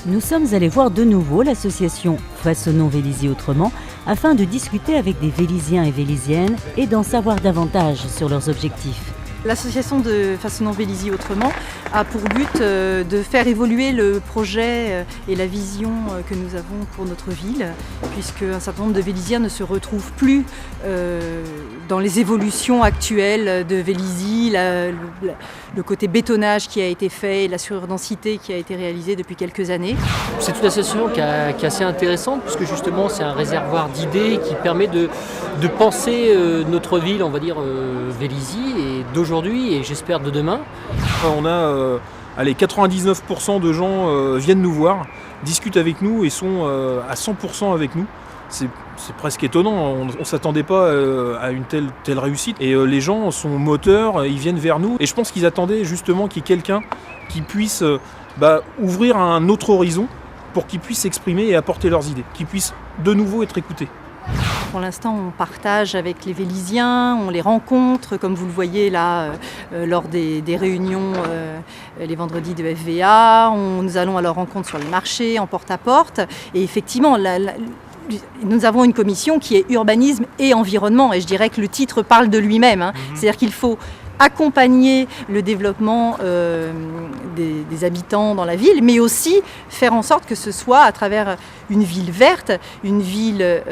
Nous sommes allés voir de nouveau l'association Façonnons Vélizy Autrement afin de discuter avec des Vélysiens et Vélysiennes et d'en savoir davantage sur leurs objectifs. L'association de Façonnons Vélizy Autrement a pour but de faire évoluer le projet et la vision que nous avons pour notre ville, puisque un certain nombre de Vélysiens ne se retrouvent plus dans les évolutions actuelles de Vélizy, le côté bétonnage qui a été fait et la surdensité qui a été réalisée depuis quelques années. C'est une association qui est assez intéressante, puisque justement c'est un réservoir d'idées qui permet de penser notre ville, on va dire Vélizy, et d'aujourd'hui et j'espère de demain. On a 99% de gens viennent nous voir, discutent avec nous et sont à 100% avec nous. C'est presque étonnant, on ne s'attendait pas à une telle réussite. Et les gens sont moteurs, ils viennent vers nous. Et je pense qu'ils attendaient justement qu'il y ait quelqu'un qui puisse ouvrir un autre horizon pour qu'ils puissent s'exprimer et apporter leurs idées, qu'ils puissent de nouveau être écoutés. Pour l'instant, on partage avec les Vélysiens, on les rencontre, comme vous le voyez là, lors des réunions les vendredis de FVA. Nous allons à leur rencontre sur les marchés, en porte-à-porte. Et effectivement, nous avons une commission qui est urbanisme et environnement. Et je dirais que le titre parle de lui-même. C'est-à-dire qu'il faut accompagner le développement des habitants dans la ville, mais aussi faire en sorte que ce soit à travers une ville verte, une ville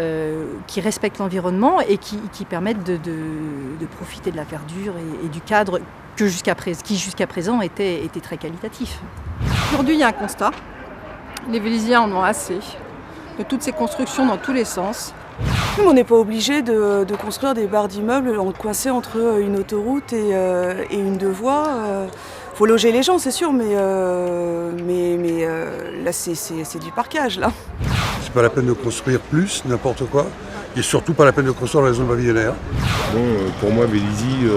qui respecte l'environnement et qui permette de profiter de la verdure et du cadre qui jusqu'à présent était très qualitatif. Aujourd'hui, il y a un constat. Les Vélysiens en ont assez de toutes ces constructions dans tous les sens. On n'est pas obligé de construire des barres d'immeubles coincées entre une autoroute et une deux voies. Faut loger les gens, c'est sûr, mais là, c'est du parquage, là. C'est pas la peine de construire plus, n'importe quoi, et surtout pas la peine de construire dans les zones pavillonnaires. Bon, pour moi, Vélizy,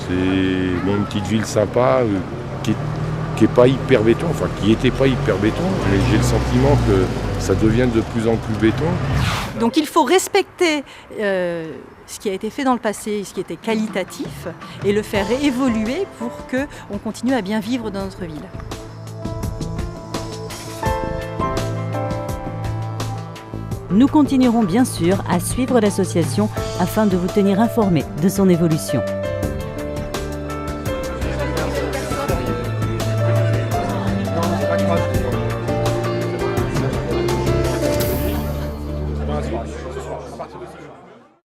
c'est une petite ville sympa, qui est pas hyper béton, enfin qui était pas hyper béton, mais j'ai le sentiment que ça devient de plus en plus béton. Donc il faut respecter ce qui a été fait dans le passé, ce qui était qualitatif, et le faire évoluer pour qu'on continue à bien vivre dans notre ville. Nous continuerons bien sûr à suivre l'association afin de vous tenir informés de son évolution.